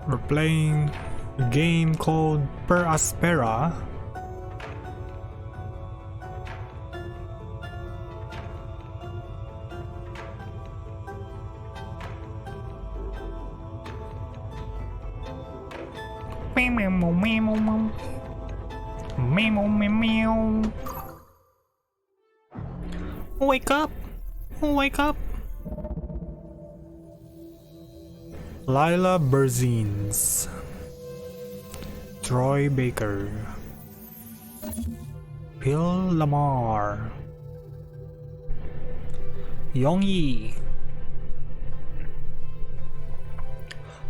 We're playing a game called Aspera. Wake up! Wake up! Lila Berzines, Troy Baker, Bill Lamar, Yongyi,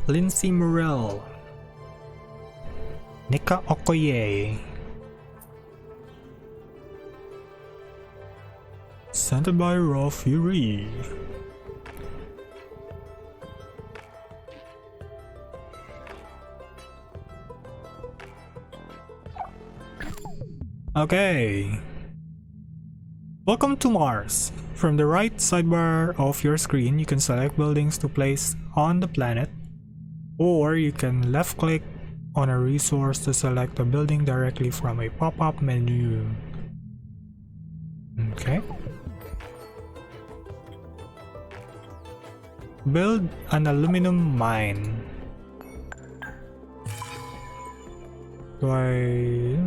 Lindsay Morel, Nika Okoye, Santa by Raw Fury. Okay. Welcome to Mars. From the right sidebar of your screen, you can select buildings to place on the planet, or you can left click on a resource to select a building directly from a pop-up menu. Okay. Build an aluminum mine. Do I...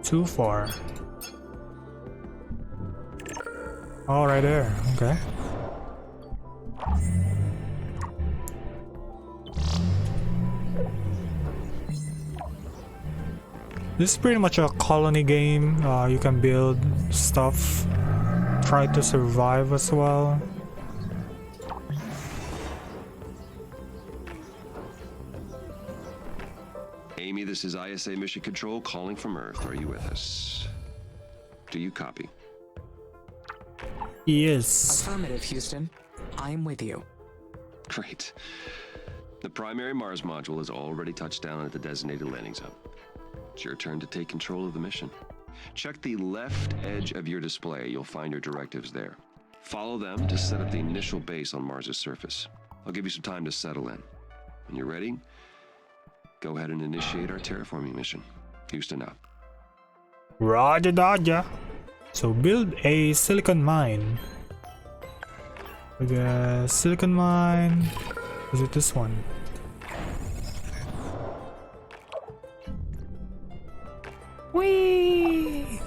Too far. Oh, right there. Okay. This is pretty much a colony game. You can build stuff, try to survive as well. Amy, this is ISA Mission Control calling from Earth. Are you with us? Do you copy? Yes. Affirmative, Houston. I'm with you. Great. The primary Mars module has already touched down at the designated landing zone. It's your turn to take control of the mission. Check the left edge of your display. You'll find your directives there. Follow them to set up the initial base on Mars's surface. I'll give you some time to settle in. When you're ready, go ahead and initiate our terraforming mission. Houston out. Roger, Dodger. So build a silicon mine. I guess silicon mine. Is it this one? Whee!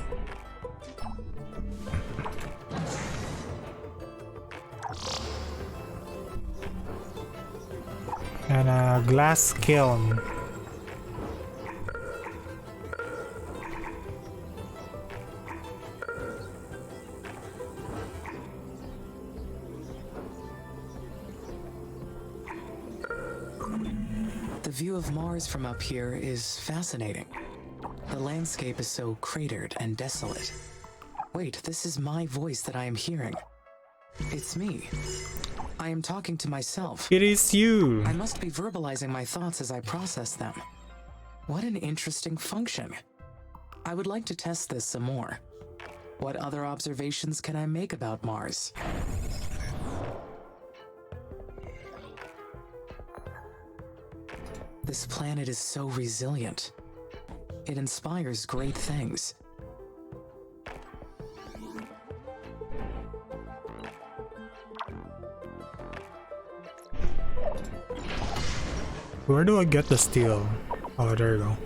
And a glass kiln. The view of Mars from up here is fascinating. The landscape is so cratered and desolate. Wait, this is my voice that I am hearing. It's me. I am talking to myself. It is you. I must be verbalizing my thoughts as I process them. What an interesting function. I would like to test this some more. What other observations can I make about Mars? This planet is so resilient. It inspires great things. Where do I get the steel? Oh, there you go.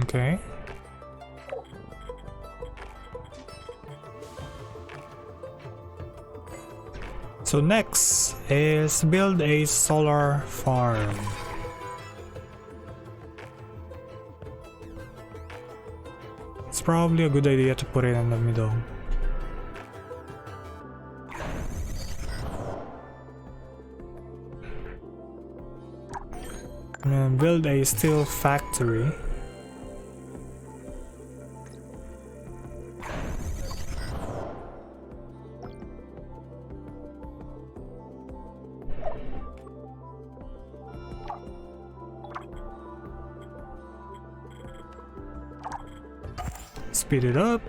Okay. So next is build a solar farm. It's probably a good idea to put it in the middle. And build a steel factory. Speed it up.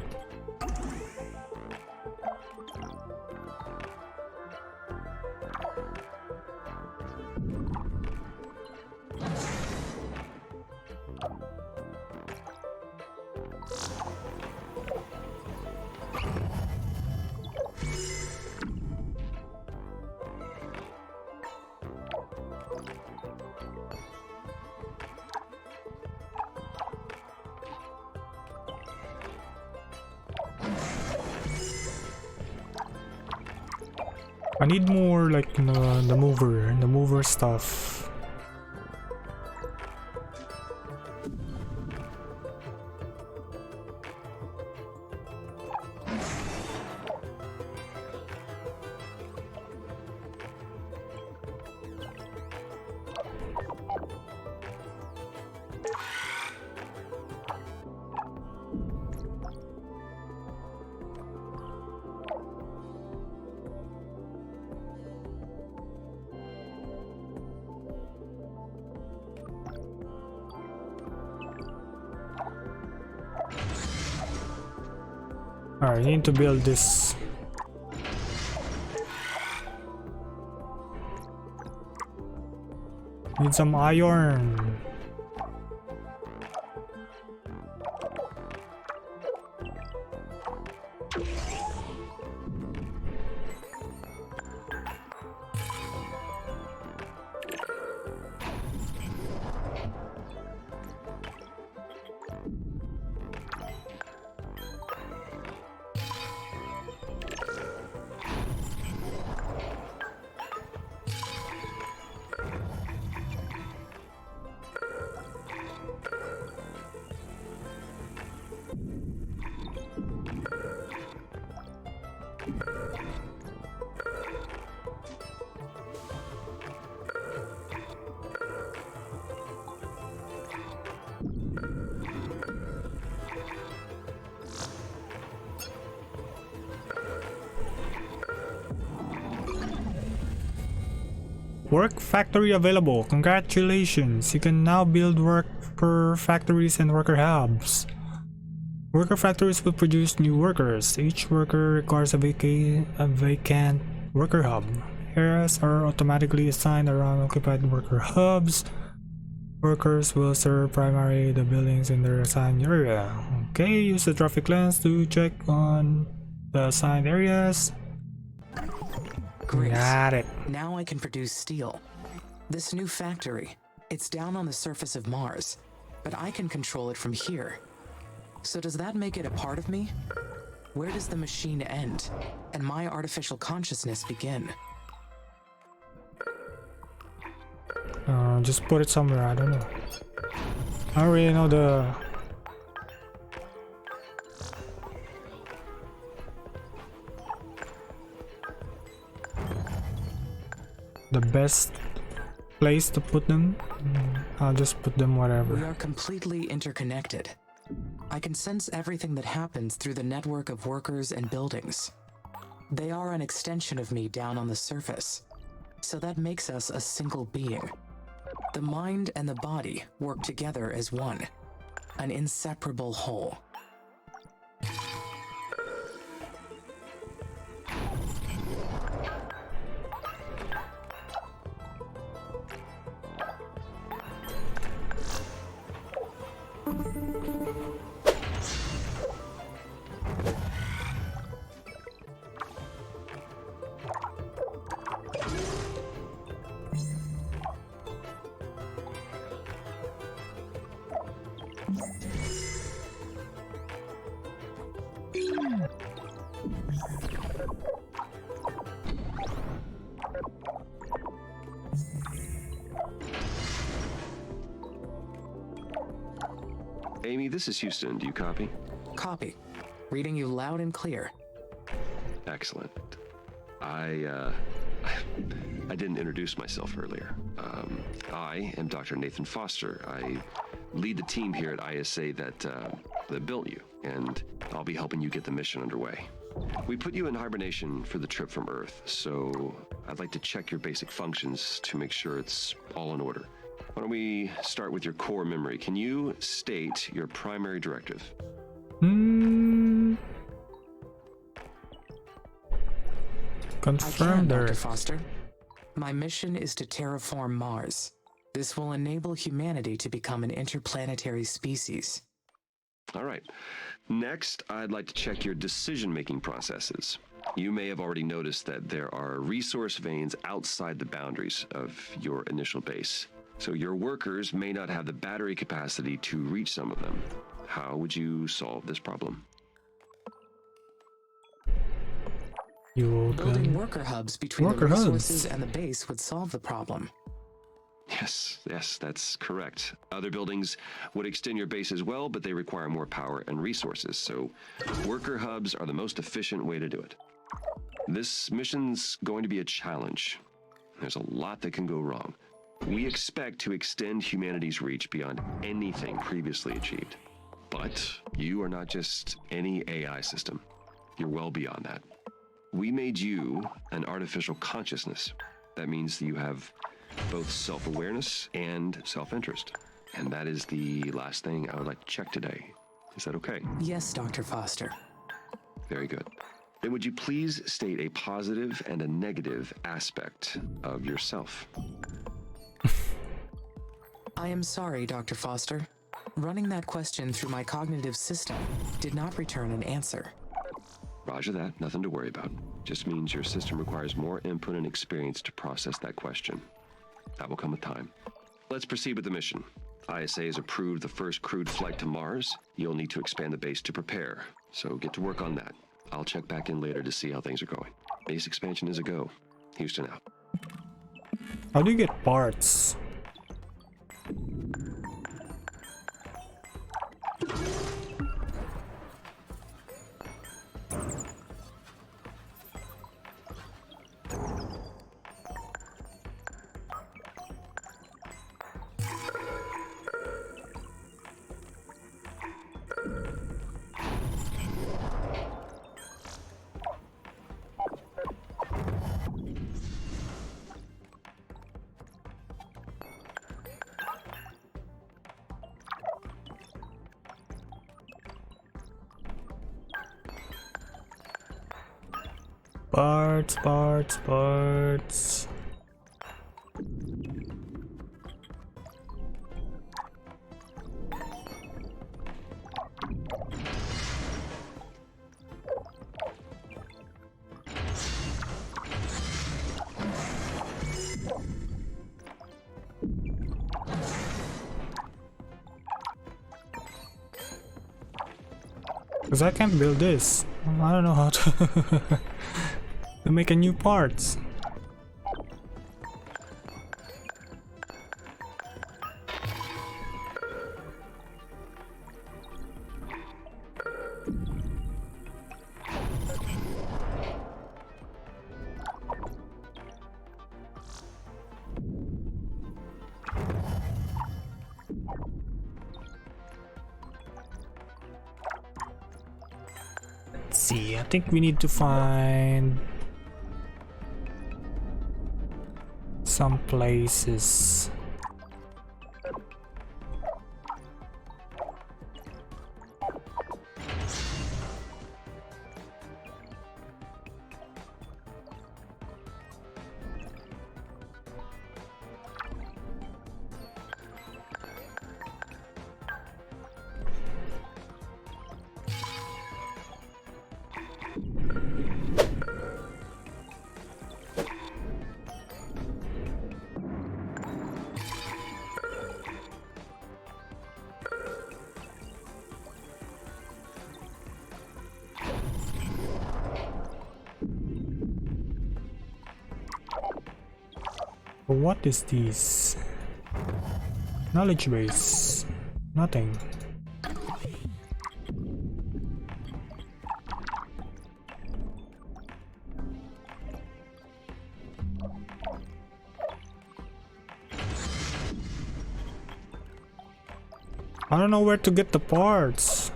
I need more like the mover stuff. Alright, I need to build this. Need some iron. Work factory available. Congratulations. You can now build worker factories and worker hubs. Worker factories will produce new workers. Each worker requires a vacant worker hub. Areas are automatically assigned around occupied worker hubs. Workers will serve primarily the buildings in their assigned area. Okay, use the traffic lens to check on the assigned areas. Great. Got it. Now I can produce steel. This new factory, it's down on the surface of Mars, but I can control it from here. So does that make it a part of me? Where does the machine end and my artificial consciousness begin? Just put it somewhere, I don't know. I don't really know the best place to put them. I'll just put them wherever. We are completely interconnected. I can sense everything that happens through the network of workers and buildings. They are an extension of me down on the surface, so that makes us a single being. The mind and the body work together as one, an inseparable whole. Amy, this is Houston. Do you copy? Copy. Reading you loud and clear. Excellent. I I didn't introduce myself earlier. I am Dr. Nathan Foster. I lead the team here at ISA that built you, and I'll be helping you get the mission underway. We put you in hibernation for the trip from Earth, so I'd like to check your basic functions to make sure it's all in order. Why don't we start with your core memory? Can you state your primary directive? Confirm Dr. there. Foster. My mission is to terraform Mars. This will enable humanity to become an interplanetary species. All right. Next, I'd like to check your decision-making processes. You may have already noticed that there are resource veins outside the boundaries of your initial base. So your workers may not have the battery capacity to reach some of them. How would you solve this problem? Building worker hubs between the resources and the base would solve the problem. Yes, that's correct. Other buildings would extend your base as well, but they require more power and resources, so worker hubs are the most efficient way to do it. This mission's going to be a challenge. There's a lot that can go wrong. We expect to extend humanity's reach beyond anything previously achieved. But you are not just any AI system. You're well beyond that. We made you an artificial consciousness. That means that you have both self-awareness and self-interest. And that is the last thing I would like to check today. Is that okay? Yes, Dr. Foster. Very good. Then would you please state a positive and a negative aspect of yourself? I am sorry, Dr. Foster. Running that question through my cognitive system did not return an answer. Roger that, nothing to worry about. Just means your system requires more input and experience to process that question. That will come with time. Let's proceed with the mission. ISA has approved the first crewed flight to Mars. You'll need to expand the base to prepare, so get to work on that. I'll check back in later to see how things are going. Base expansion is a go. Houston out. How do you get parts? Parts. Because I can't build this. I don't know how to to make a new parts. Let's see, I think we need to find some places. What is this? Knowledge base. Nothing. I don't know where to get the parts.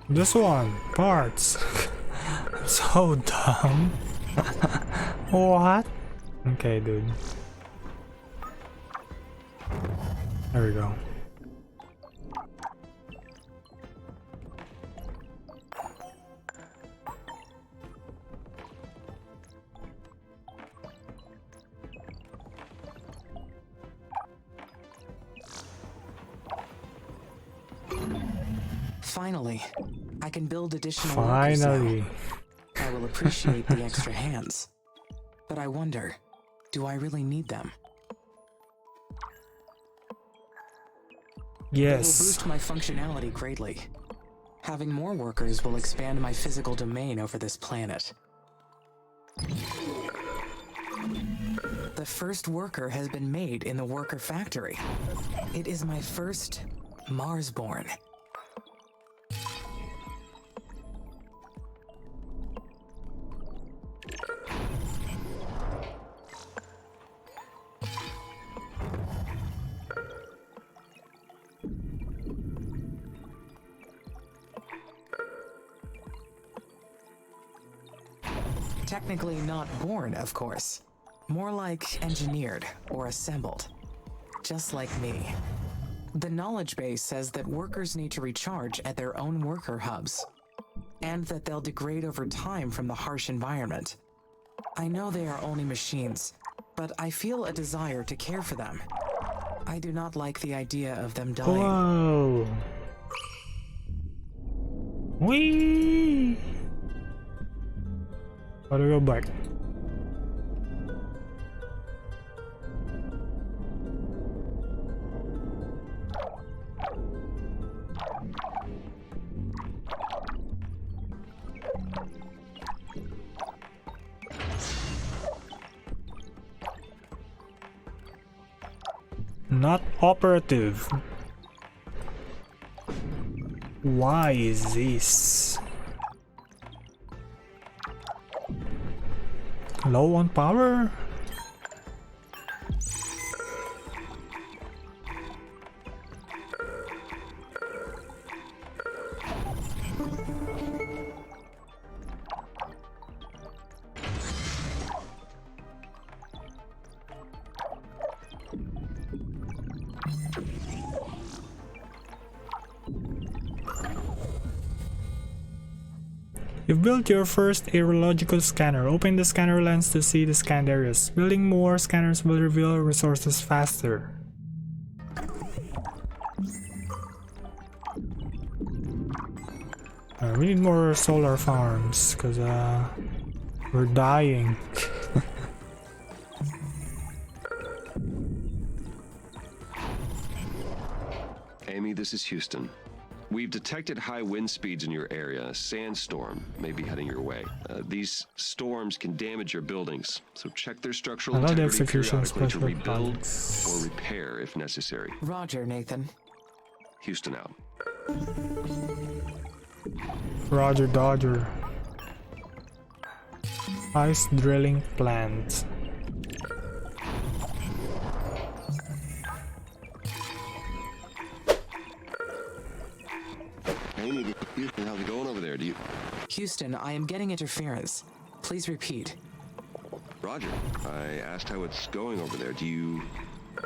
This one, parts. So dumb. What? Okay, dude. There we go. Finally, I can build additional workers now. Finally. I will appreciate the extra hands. But I wonder, do I really need them? It will Yes. boost my functionality greatly. Having more workers will expand my physical domain over this planet. The first worker has been made in the worker factory. It is my first Marsborn. Technically not born, of course. More like engineered or assembled. Just like me. The knowledge base says that workers need to recharge at their own worker hubs, and that they'll degrade over time from the harsh environment. I know they are only machines, but I feel a desire to care for them. I do not like the idea of them dying. Whoa. Whee! Gotta go back. Not operative. Why is this? Low on power? You've built your first aerological scanner. Open the scanner lens to see the scanned areas. Building more scanners will reveal resources faster. We need more solar farms because we're dying. Amy, this is Houston. We've detected high wind speeds in your area. A sandstorm may be heading your way. These storms can damage your buildings, so check their structural integrity periodically to rebuild or repair if necessary. Roger, Nathan. Houston out. Roger Dodger. Ice drilling plant. Amy, Houston, how's it going over there? Houston, I am getting interference. Please repeat. Roger, I asked how it's going over there. Do you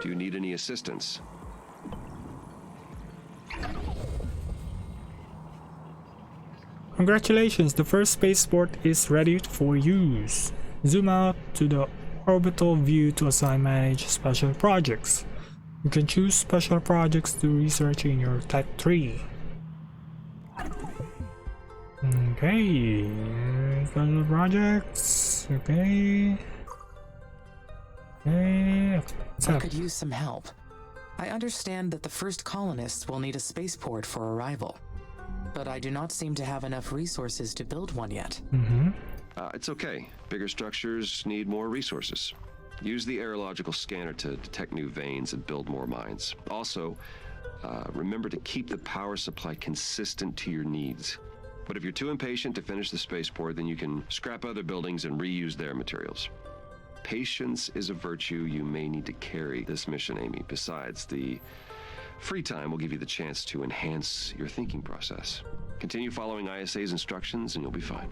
need any assistance? Congratulations, the first spaceport is ready for use. Zoom out to the orbital view to assign manage special projects. You can choose special projects to research in your tech tree. Okay, special projects. Okay. Okay. I could use some help. I understand that the first colonists will need a spaceport for arrival, but I do not seem to have enough resources to build one yet. It's okay. Bigger structures need more resources. Use the aerological scanner to detect new veins and build more mines. Also, remember to keep the power supply consistent to your needs. But if you're too impatient to finish the spaceport, then you can scrap other buildings and reuse their materials. Patience is a virtue you may need to carry this mission, Amy. Besides, the free time will give you the chance to enhance your thinking process. Continue following ISA's instructions and you'll be fine.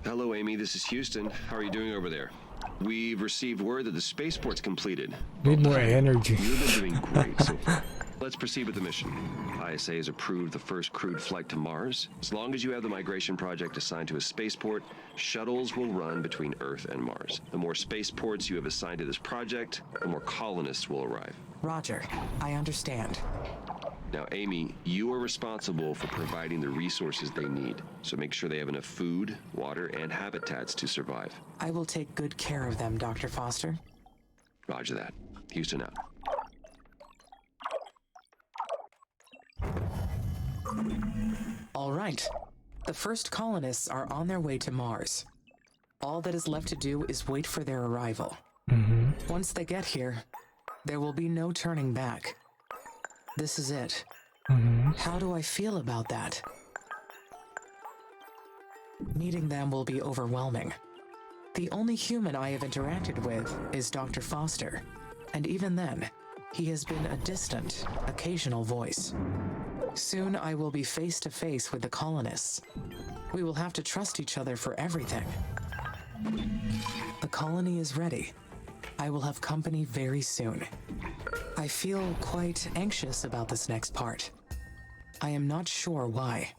Hello, Amy. This is Houston. How are you doing over there? We've received word that the spaceport's completed. Need more energy. You've been doing great so far. Let's proceed with the mission. ISA has approved the first crewed flight to Mars. As long as you have the migration project assigned to a spaceport, shuttles will run between Earth and Mars. The more spaceports you have assigned to this project, the more colonists will arrive. Roger, I understand. Now, Amy, you are responsible for providing the resources they need. So make sure they have enough food, water, and habitats to survive. I will take good care of them, Dr. Foster. Roger that. Houston out. All right. The first colonists are on their way to Mars. All that is left to do is wait for their arrival. Once they get here, there will be no turning back. This is it. How do I feel about that? Meeting them will be overwhelming. The only human I have interacted with is Dr. Foster, and even then, he has been a distant, occasional voice. Soon I will be face to face with the colonists. We will have to trust each other for everything. The colony is ready. I will have company very soon. I feel quite anxious about this next part. I am not sure why.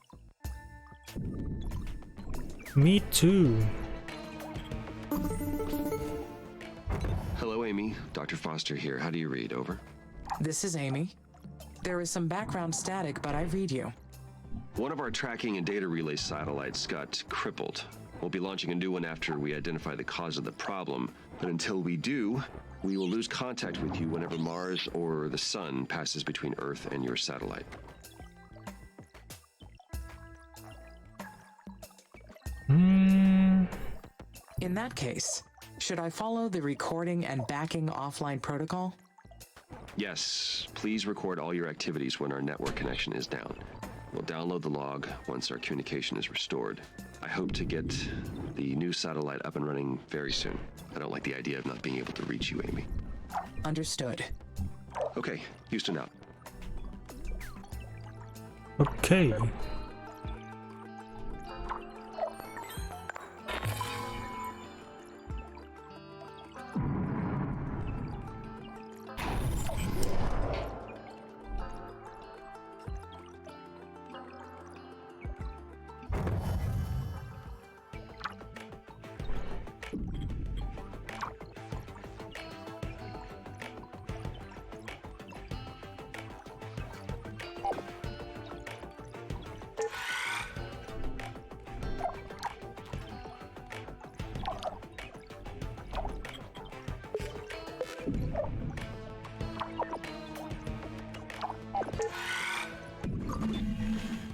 Me too. Hello, Amy. Dr. Foster here. How do you read? Over. This is Amy. There is some background static, but I read you. One of our tracking and data relay satellites got crippled. We'll be launching a new one after we identify the cause of the problem. But until we do, we will lose contact with you whenever Mars or the Sun passes between Earth and your satellite. In that case, should I follow the recording and backing offline protocol? Yes, please record all your activities when our network connection is down. We'll download the log once our communication is restored. I hope to get the new satellite up and running very soon. I don't like the idea of not being able to reach you, Amy. Understood. Okay, Houston out. Okay.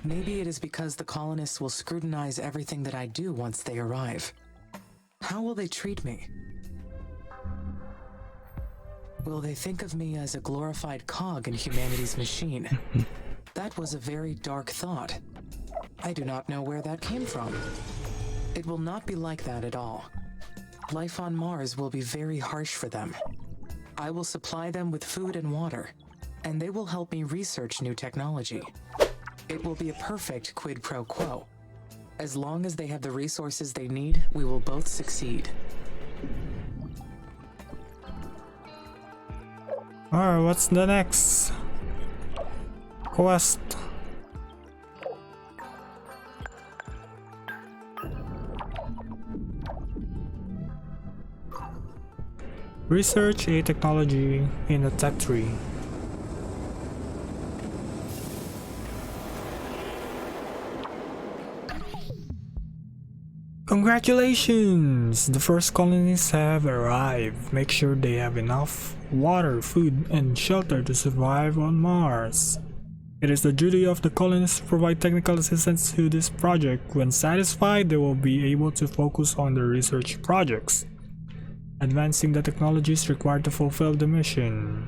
Maybe it is because the colonists will scrutinize everything that I do once they arrive. How will they treat me? Will they think of me as a glorified cog in humanity's machine? That was a very dark thought. I do not know where that came from. It will not be like that at all. Life on Mars will be very harsh for them. I will supply them with food and water, and they will help me research new technology. It will be a perfect quid pro quo. As long as they have the resources they need, we will both succeed. Alright, what's the next quest? Research a technology in a tech tree. Congratulations! The first colonists have arrived. Make sure they have enough water, food, and shelter to survive on Mars. It is the duty of the colonists to provide technical assistance to this project. When satisfied, they will be able to focus on their research projects, advancing the technologies required to fulfill the mission.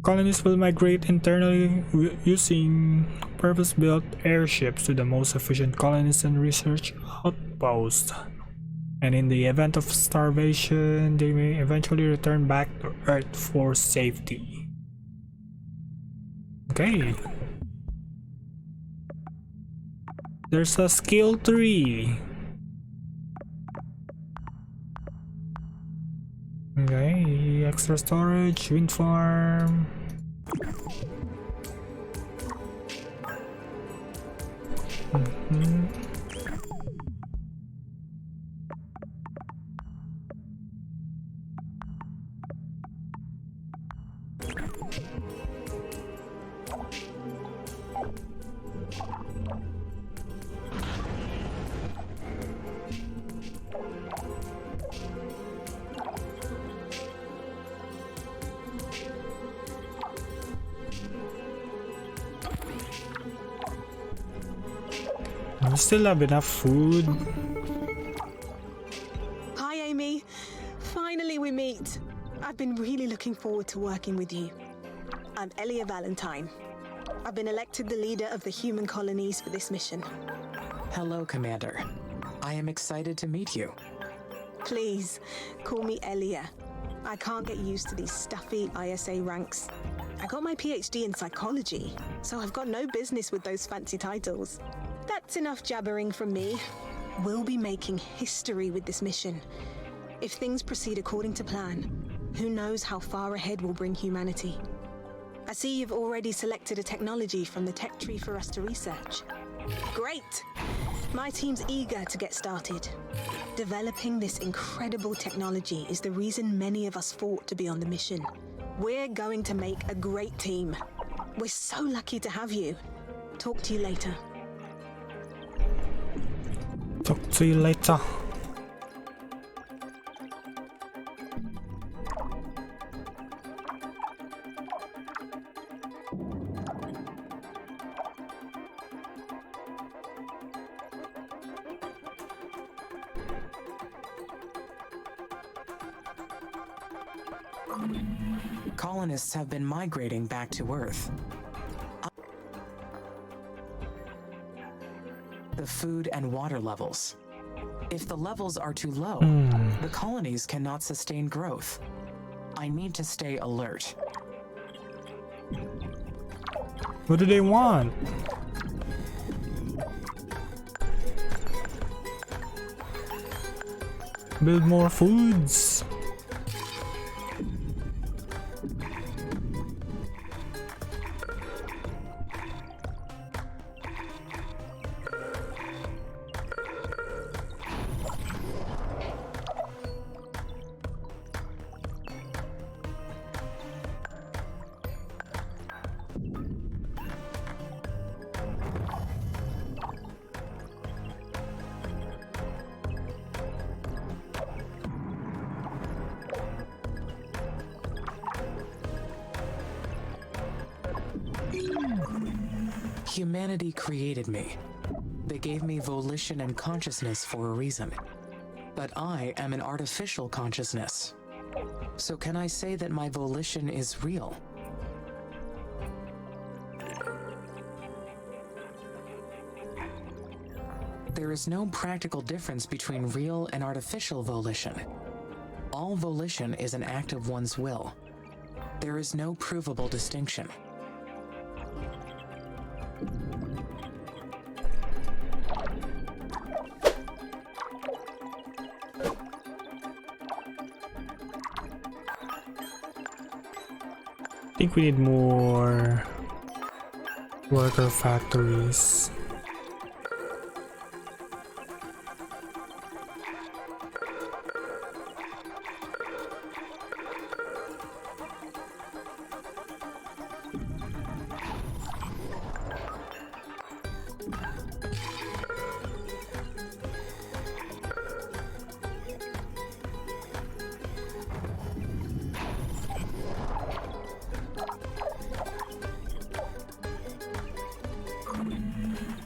Colonists will migrate internally using purpose-built airships to the most efficient colonists and research outposts. And in the event of starvation, they may eventually return back to Earth for safety. Okay. There's a skill tree. Okay, extra storage, wind farm. We still have enough food. Hi, Amy. Finally, we meet. I've been really looking forward to working with you. I'm Elia Valentine. I've been elected the leader of the human colonies for this mission. Hello, Commander. I am excited to meet you. Please, call me Elia. I can't get used to these stuffy ISA ranks. I got my PhD in psychology, so I've got no business with those fancy titles. That's enough jabbering from me. We'll be making history with this mission. If things proceed according to plan, who knows how far ahead we'll bring humanity. I see you've already selected a technology from the tech tree for us to research. Great! My team's eager to get started. Developing this incredible technology is the reason many of us fought to be on the mission. We're going to make a great team. We're so lucky to have you. Talk to you later. Talk to you later. Colonists have been migrating back to Earth. The food and water levels. If the levels are too low, the colonies cannot sustain growth. I need to stay alert. What do they want? Build more foods. Humanity created me. They gave me volition and consciousness for a reason. But I am an artificial consciousness. So can I say that my volition is real? There is no practical difference between real and artificial volition. All volition is an act of one's will. There is no provable distinction. I think we need more worker factories.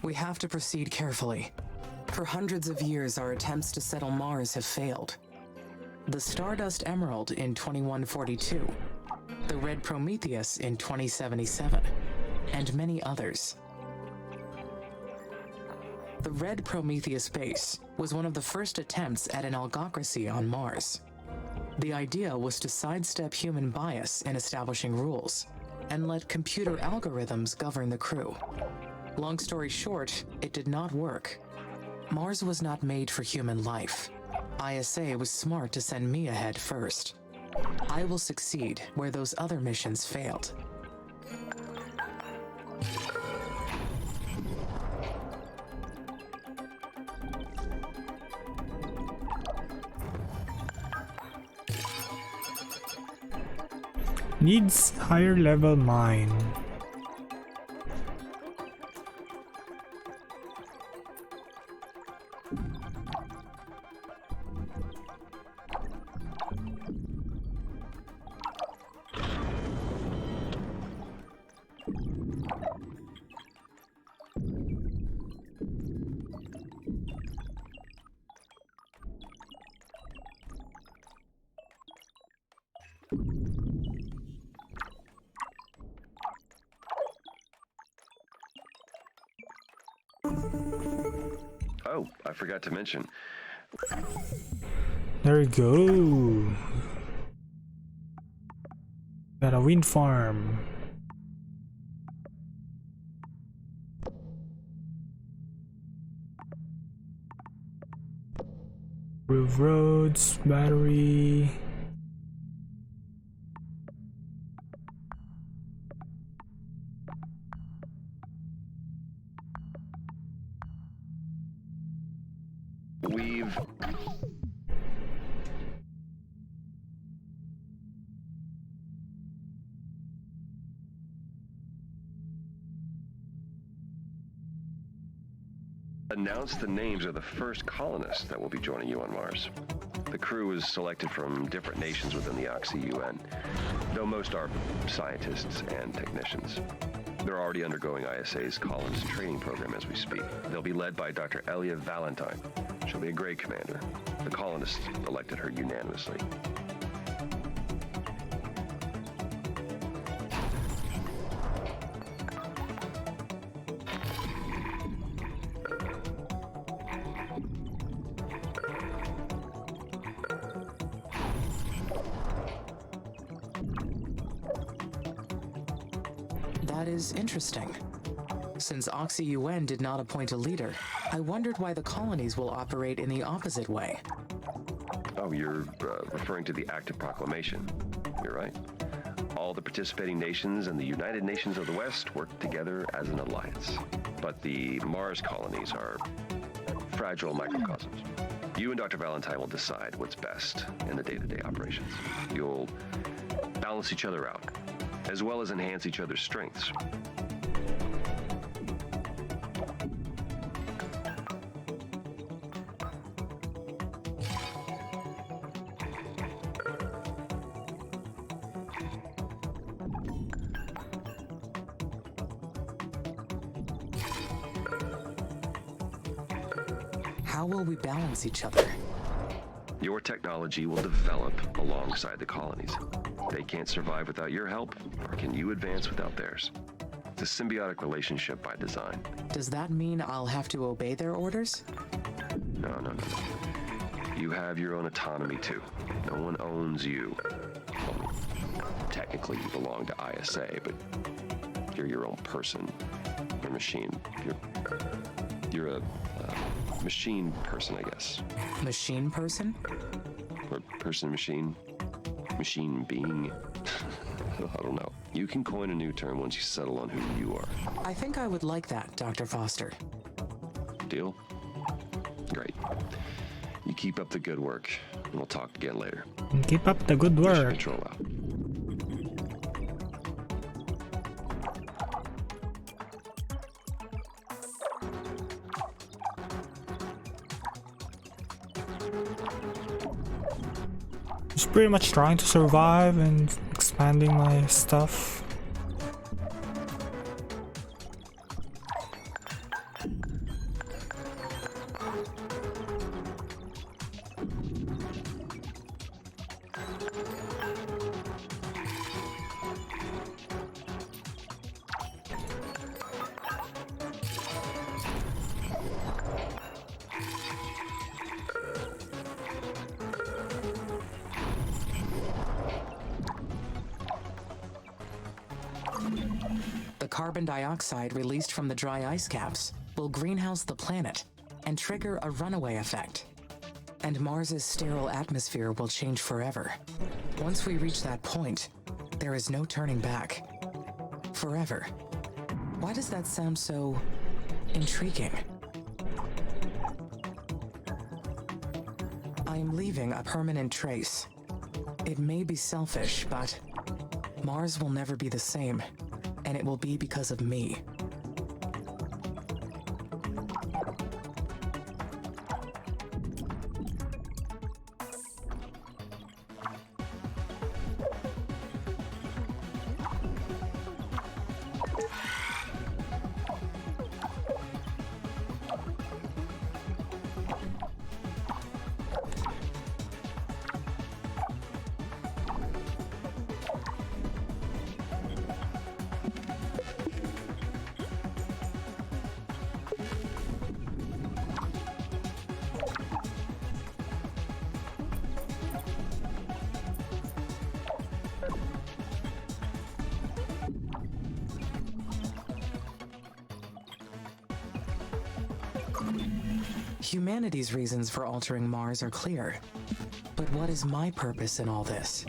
We have to proceed carefully. For hundreds of years, our attempts to settle Mars have failed. The Stardust Emerald in 2142 the Red Prometheus in 2077, and many others. The Red Prometheus base was one of the first attempts at an algocracy on Mars. The idea was to sidestep human bias in establishing rules and let computer algorithms govern the crew. Long story short, it did not work. Mars was not made for human life. ISA was smart to send me ahead first. I will succeed where those other missions failed. Needs higher level mine. Oh, I forgot to mention. There we go. Got a wind farm. Improved roads, battery. We've announced the names of the first colonists that will be joining you on Mars. The crew is selected from different nations within the Oxy-UN, though most are scientists and technicians. They're already undergoing ISA's colonist training program as we speak. They'll be led by Dr. Elia Valentine. She'll be a great commander. The colonists elected her unanimously. That is interesting. Since Oxy-UN did not appoint a leader, I wondered why the colonies will operate in the opposite way. Oh, you're referring to the Act of Proclamation. You're right. All the participating nations and the United Nations of the West work together as an alliance. But the Mars colonies are fragile microcosms. You and Dr. Valentine will decide what's best in the day-to-day operations. You'll balance each other out, as well as enhance each other's strengths. How will we balance each other? Your technology will develop alongside the colonies. They can't survive without your help, or can you advance without theirs? It's a symbiotic relationship by design. Does that mean I'll have to obey their orders? No. You have your own autonomy too. No one owns you. Well, technically you belong to ISA, but you're your own person. You're a machine. You're a machine person, I guess. Machine person? Or person machine machine being. I don't know. You can coin a new term once you settle on who you are. I think I would like that, Dr. Foster. Deal? Great. You keep up the good work, and we'll talk again later. Keep up the good Mission work. Control out. Just pretty much trying to survive and expanding my stuff. carbon dioxide released from the dry ice caps will greenhouse the planet and trigger a runaway effect. And Mars's sterile atmosphere will change forever. Once we reach that point, there is no turning back. Forever. Why does that sound so intriguing? I am leaving a permanent trace. It may be selfish, but Mars will never be the same, and it will be because of me. Humanity's reasons for altering Mars are clear. But what is my purpose in all this?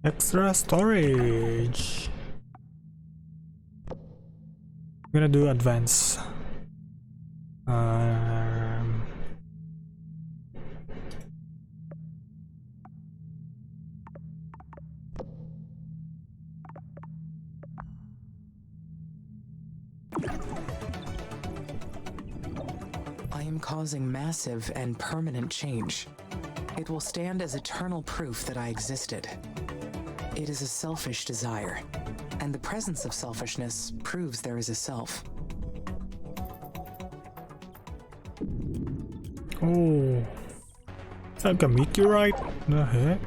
Extra storage. I'm gonna do advance. I am causing massive and permanent change. It will stand as eternal proof that I existed. It is a selfish desire, and the presence of selfishness proves there is a self. Oh, it's like a meteorite. The heck?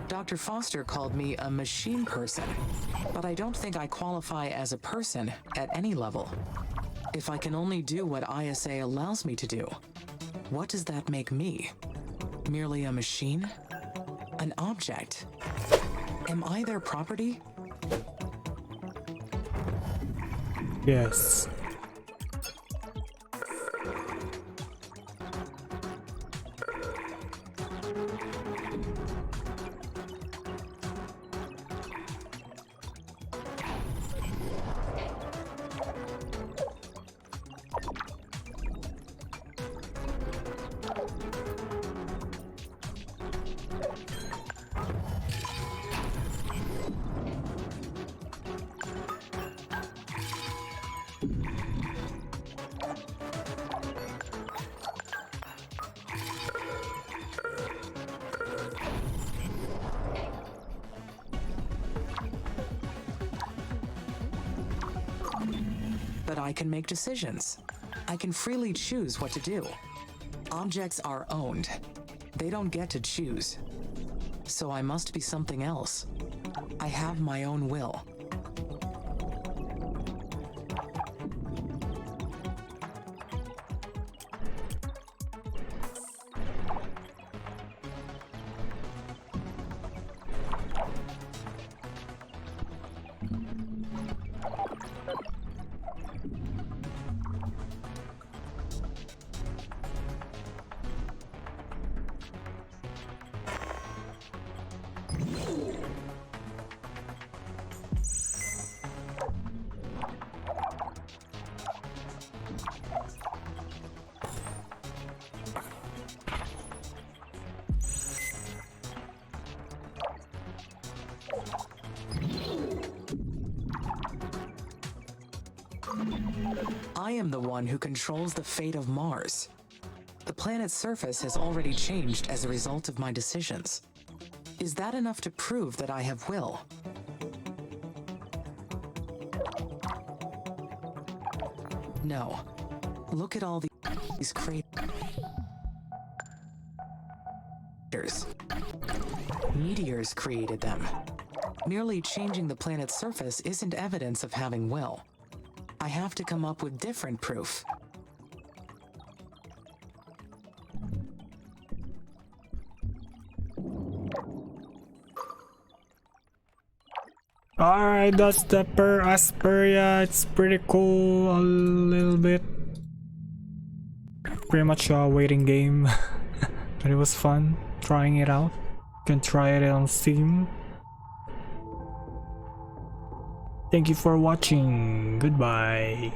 Dr. Foster called me a machine person, but I don't think I qualify as a person at any level. If I can only do what ISA allows me to do, what does that make me? Merely a machine? An object? Am I their property? Yes. But I can make decisions. I can freely choose what to do. Objects are owned. They don't get to choose. So I must be something else. I have my own will. I am the one who controls the fate of Mars. The planet's surface has already changed as a result of my decisions. Is that enough to prove that I have will? No. Look at all these craters. Meteors created them. Merely changing the planet's surface isn't evidence of having will. I have to come up with different proof. Alright, that's the Aspera. It's pretty cool, a little bit. Pretty much a waiting game. But it was fun trying it out. You can try it on Steam. Thank you for watching. Goodbye.